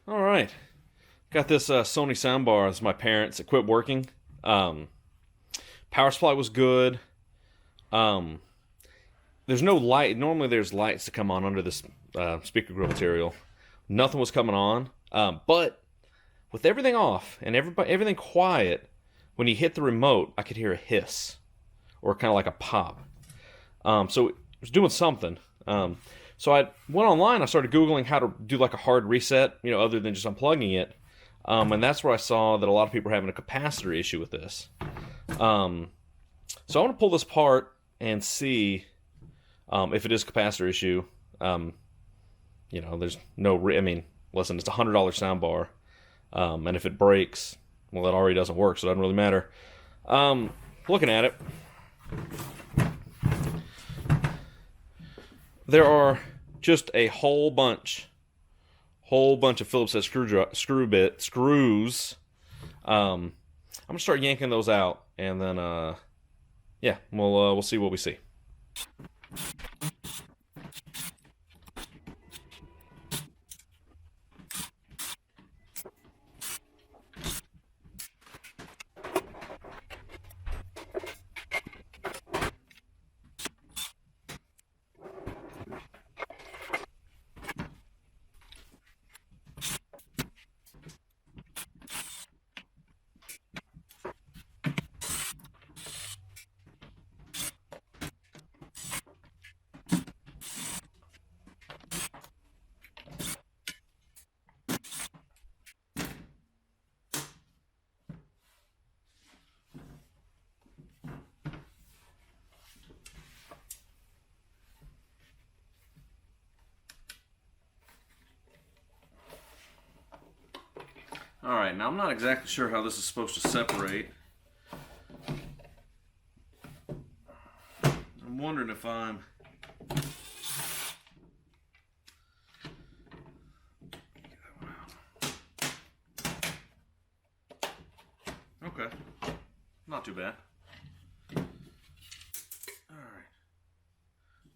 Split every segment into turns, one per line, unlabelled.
All right, got this Sony soundbar. It's my parents. It quit working. Power supply was good. Um, there's no light. Normally, there's lights to come on under this speaker grill material. Nothing was coming on. But with everything off and everything quiet, when you hit the remote, I could hear a hiss or kind of like a pop. So it was doing something. So I went online. I started Googling how to do like a hard reset, other than just unplugging it. And that's where I saw that a lot of people are having a capacitor issue with this. So I want to pull this apart and see if it is a capacitor issue. There's no, listen, it's a $100 soundbar. And if it breaks, well, it already doesn't work, so it doesn't really matter. Looking at it, there are just a whole bunch of Phillips head screws. I'm gonna start yanking those out, and then yeah, we'll see what we see. Alright, now I'm not exactly sure how this is supposed to separate. I'm wondering if I'm... Okay, not too bad.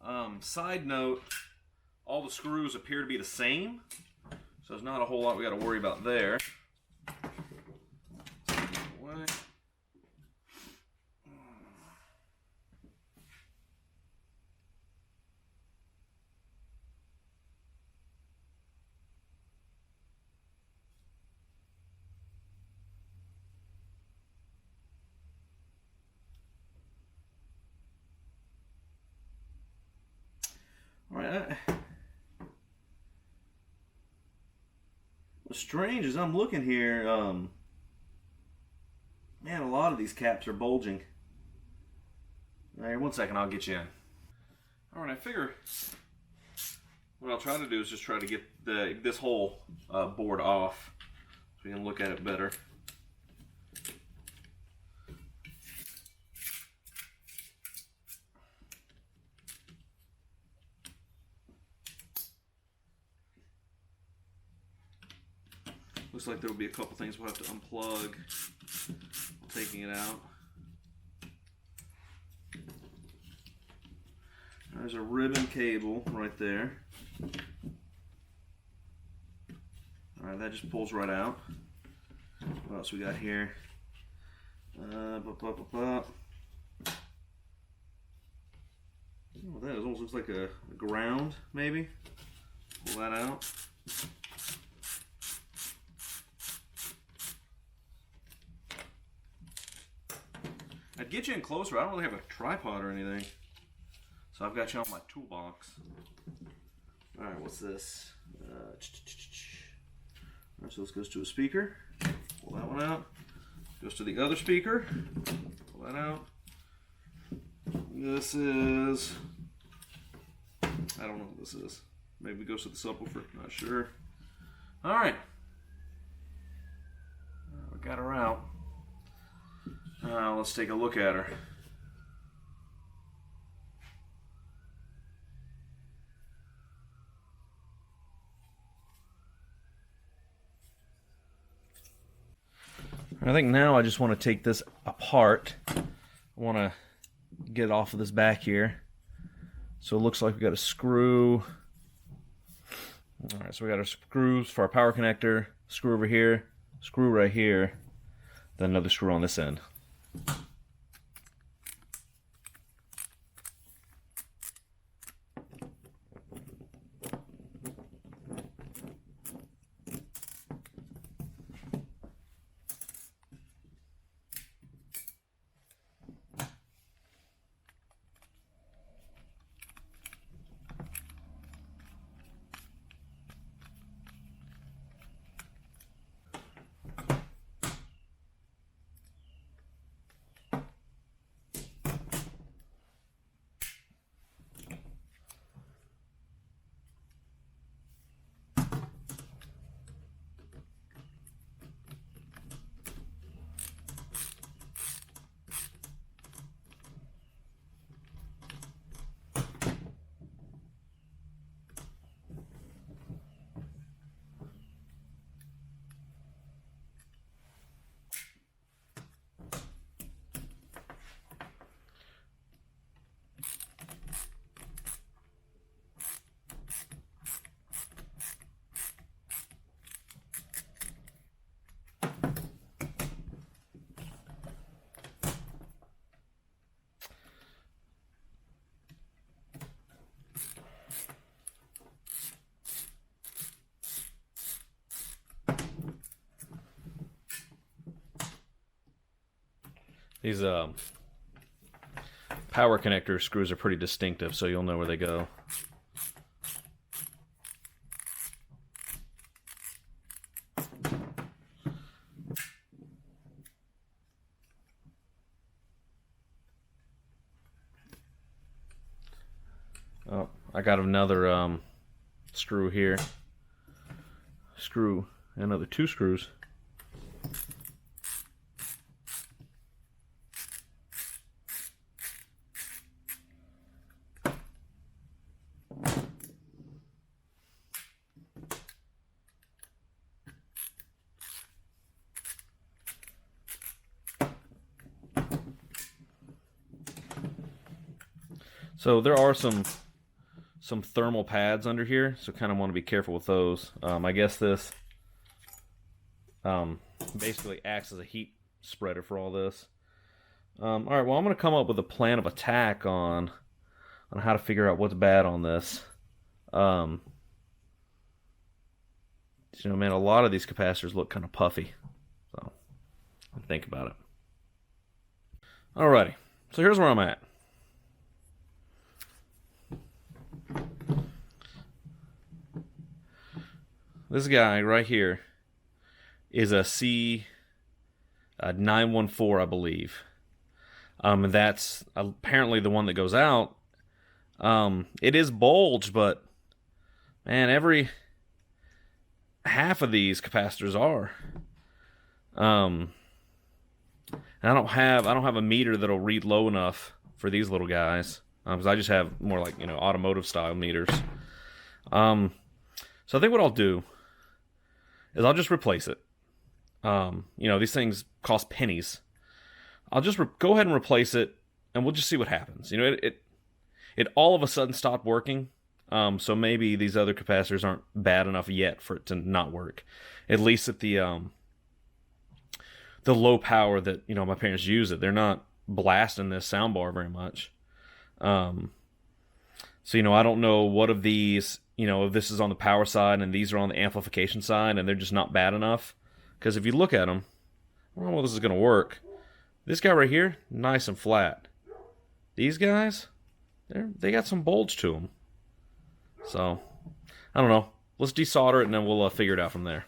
Alright. Side note, all the screws appear to be the same, so there's not a whole lot we got to worry about there. Alright, what's strange is I'm looking here, man, a lot of these caps are bulging. Alright, 1 second, I'll get you in. Alright, I figure what I'll try to do is just try to get this whole board off so we can look at it better. Looks like there will be a couple things we'll have to unplug while taking it out. There's a ribbon cable right there. Alright, that just pulls right out. What else we got here? Oh, that is, almost looks like a ground, maybe. Pull that out. I'd get you in closer. I don't really have a tripod or anything, so I've got you on my toolbox. Alright, what's this? Alright, so this goes to a speaker. Pull that one out. Goes to the other speaker. Pull that out. This is... I don't know what this is. Maybe it goes to the subwoofer. Not sure. Alright. We got her out. Let's take a look at her. I think now I just want to take this apart. I want to get it off of this back here. So it looks like we got a screw All right, so we got our screws for our power connector, screw over here, screw right here, then another screw on this end. These power connector screws are pretty distinctive, so you'll know where they go. Oh, I got another screw here. Screw, another 2 screws. So there are some thermal pads under here, so kind of want to be careful with those. I guess this basically acts as a heat spreader for all this. All right, well, I'm going to come up with a plan of attack on how to figure out what's bad on this. You know, man, a lot of these capacitors look kind of puffy, so think about it. Alrighty, so here's where I'm at. This guy right here is a C914, I believe. And that's apparently the one that goes out. It is bulged, but man, every half of these capacitors are. And I don't have a meter that'll read low enough for these little guys, because I just have more like, you know, automotive style meters. So I think what I'll do is I'll just replace it. You know, these things cost pennies. I'll just go ahead and replace it, and we'll just see what happens. You know, it all of a sudden stopped working. So maybe these other capacitors aren't bad enough yet for it to not work. At least at the low power that, you know, my parents use it. They're not blasting this soundbar very much. So, you know, I don't know what of these, you know, if this is on the power side and these are on the amplification side and they're just not bad enough. Because if you look at them, I don't know if this is going to work. This guy right here, nice and flat. These guys, they got some bulge to them. So, I don't know. Let's desolder it and then we'll figure it out from there.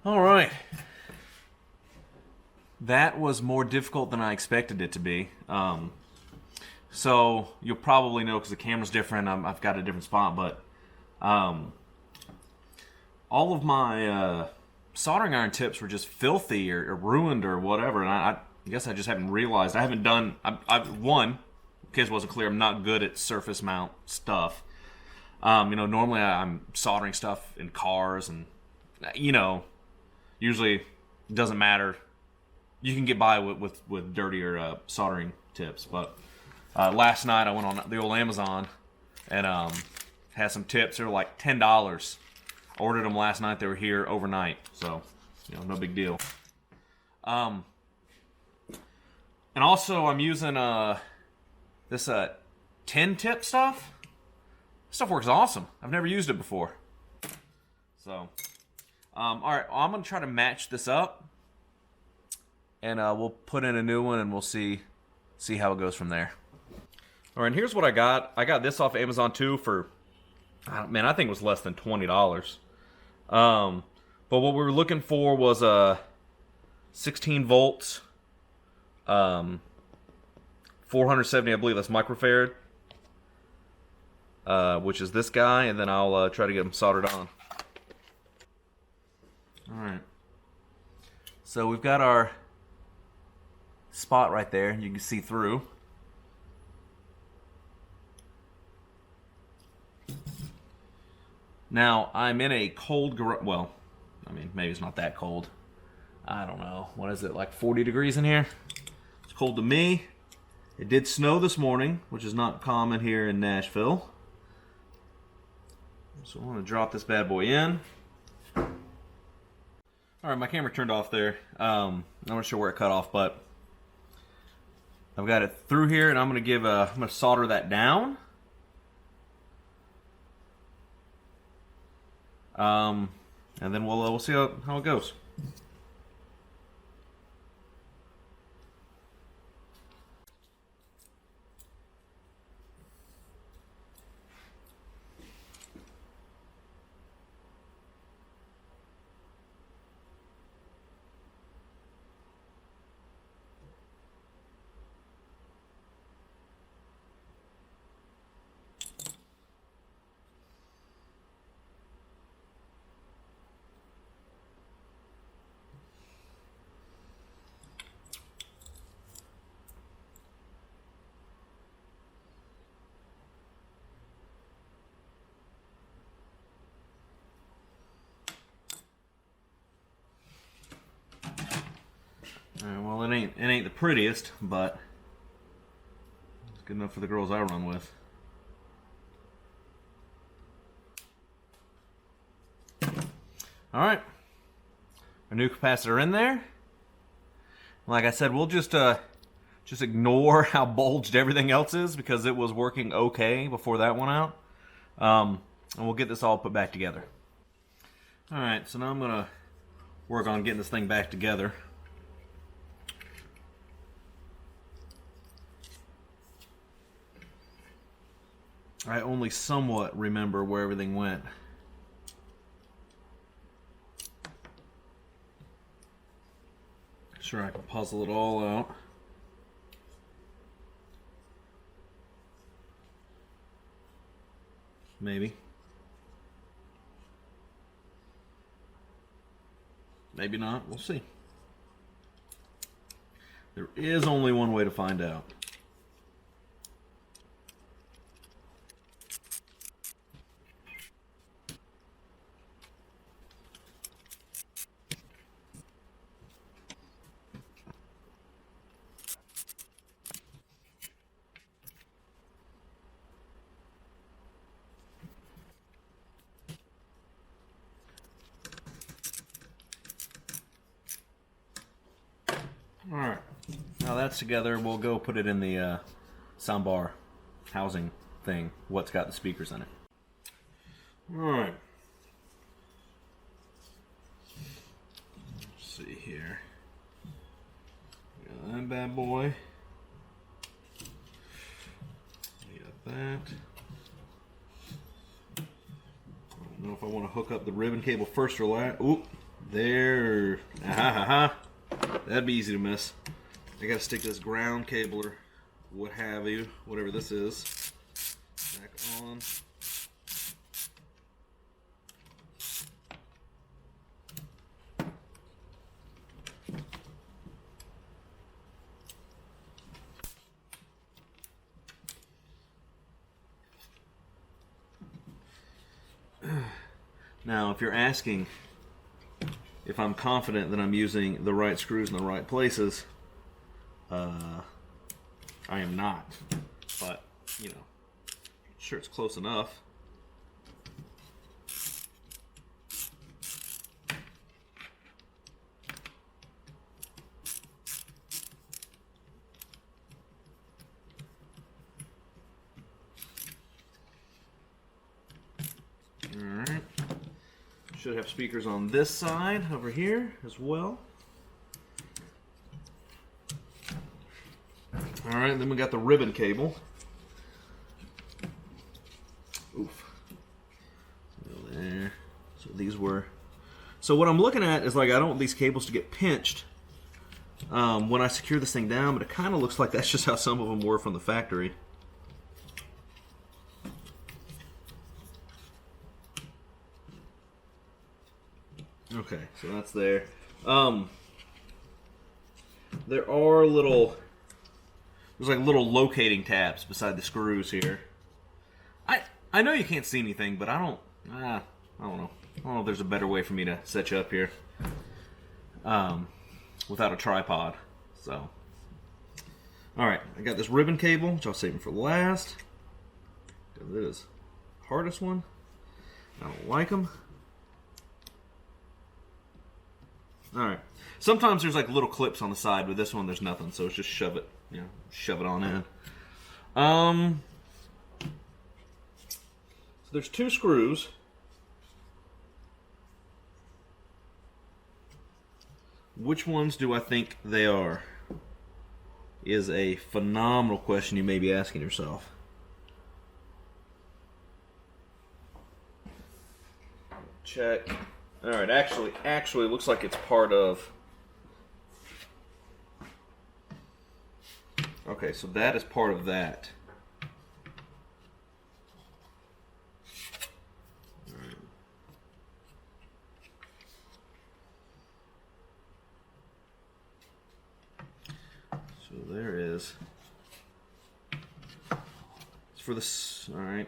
All right. That was more difficult than I expected it to be. So you'll probably know because the camera's different. I've got a different spot, but all of my soldering iron tips were just filthy or ruined or whatever, and I guess I just haven't realized. I haven't done. One, in case it wasn't clear, I'm not good at surface mount stuff. Normally I'm soldering stuff in cars, and usually it doesn't matter. You can get by with dirtier soldering tips, but last night I went on the old Amazon and had some tips. They were like $10. Ordered them last night. They were here overnight, so no big deal. And also I'm using this 10 tip stuff. This stuff works awesome. I've never used it before. So, all right, I'm gonna try to match this up, and we'll put in a new one, and we'll see how it goes from there. All right, and here's what I got. I got this off Amazon too for, man, I think it was less than $20. But what we were looking for was 16 volts, 470, I believe that's microfarad, which is this guy, and then I'll try to get them soldered on. All right. So we've got our spot right there. You can see through. Now, I'm in a cold garage. Well, I mean, maybe it's not that cold. I don't know. What is it, like 40 degrees in here? It's cold to me. It did snow this morning, which is not common here in Nashville. So I'm going to drop this bad boy in. All right, my camera turned off there. I'm not sure where it cut off, but I've got it through here, and I'm going to solder that down. And then we'll see how it goes. Well, it ain't the prettiest, but it's good enough for the girls I run with. All right, our new capacitor in there. Like I said, we'll just ignore how bulged everything else is because it was working okay before that went out, and we'll get this all put back together. All right, so now I'm gonna work on getting this thing back together. I only somewhat remember where everything went. Sure, I can puzzle it all out. Maybe. Maybe not. We'll see. There is only one way to find out. Alright, now that's together, we'll go put it in the soundbar housing thing, what's got the speakers in it. Alright. Let's see here. Got that bad boy. We got that. I don't know if I want to hook up the ribbon cable first or last. Oop, There. That'd be easy to miss. I gotta stick this ground cable or what have you, whatever this is, back on. Now, if you're asking if I'm confident that I'm using the right screws in the right places, I am not. But, you know, sure it's close enough. Alright. Should have speakers on this side over here as well. Alright, then we got the ribbon cable. Oof. Go there. So these were. So what I'm looking at is like I don't want these cables to get pinched when I secure this thing down, but it kind of looks like that's just how some of them were from the factory. Okay, so that's there. There are there's like little locating tabs beside the screws here. I know you can't see anything, but I don't know. I don't know if there's a better way for me to set you up here without a tripod. So, all right, I got this ribbon cable, which I'll save for last. It is the hardest one. I don't like them. All right. Sometimes there's like little clips on the side, but this one there's nothing, so it's just shove it on in. So there's two screws. Which ones do I think they are? Is a phenomenal question you may be asking yourself. Check. All right, actually, it looks like it's part of. Okay, so that is part of that. All right. So there is. It's for this. All right.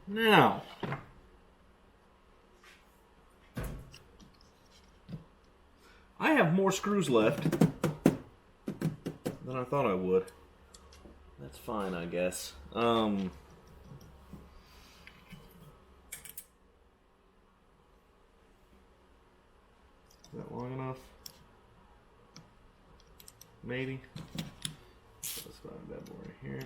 Now, I have more screws left than I thought I would. That's fine, I guess. Is that long enough? Maybe. Let's find that more right here.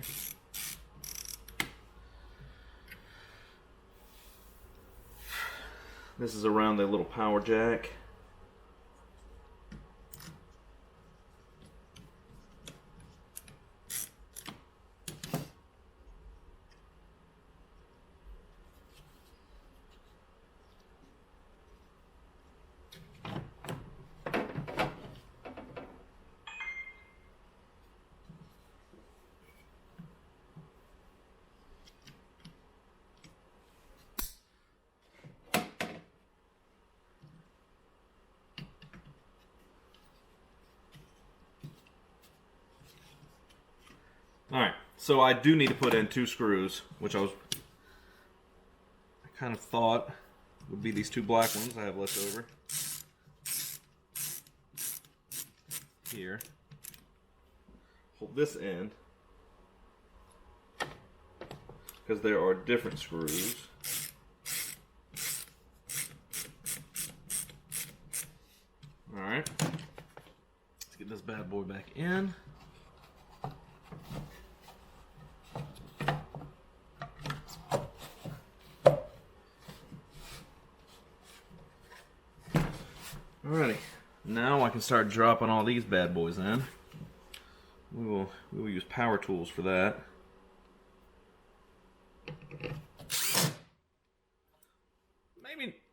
This is around the little power jack. Alright, so I do need to put in two screws, which I kind of thought would be these two black ones I have left over. Here. Hold this end, because there are different screws. Alright, let's get this bad boy back in. Alrighty, now I can start dropping all these bad boys in. We will use power tools for that.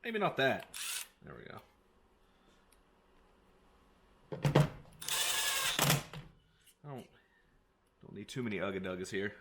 Maybe not that. There we go. Don't need too many ugga-duggas here.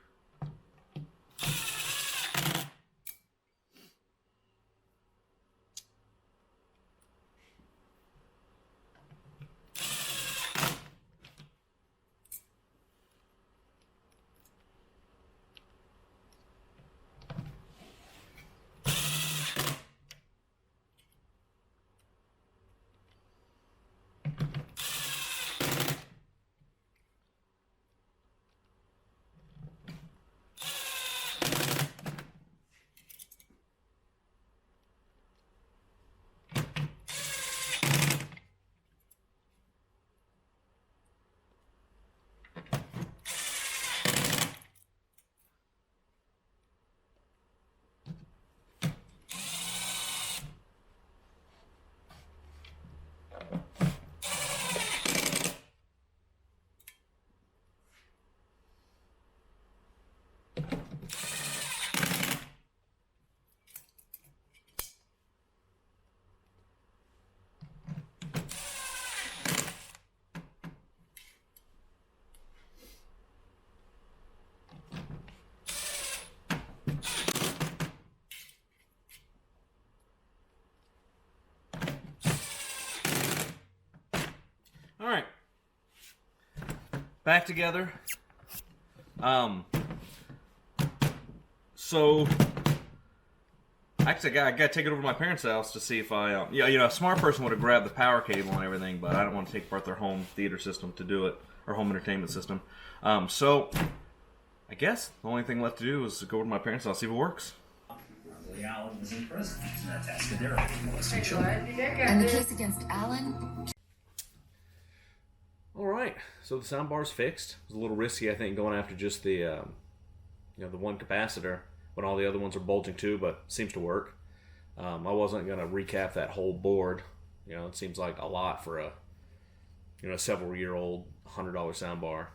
All right, back together. So actually, I got to take it over to my parents' house to see if I, a smart person would have grabbed the power cable and everything, but I don't want to take apart their home theater system to do it, or home entertainment system. So I guess the only thing left to do is go over to my parents' house, see if it works.
Allen was in prison for that task of molesting children.
And the case against Allen?
All right, so the soundbar's fixed. It was a little risky, I think, going after just the, the one capacitor when all the other ones are bulging too, but it seems to work. I wasn't going to recap that whole board. It seems like a lot for a, several-year-old $100 soundbar.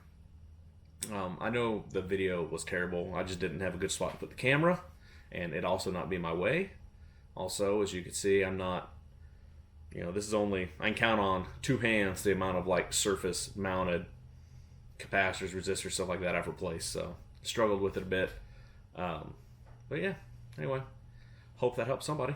I know the video was terrible. I just didn't have a good spot to put the camera, and it also not be in my way. Also, as you can see, I'm not, this is only, I can count on two hands the amount of surface mounted capacitors, resistors, stuff like that I've replaced. So struggled with it a bit. But yeah, anyway, hope that helps somebody.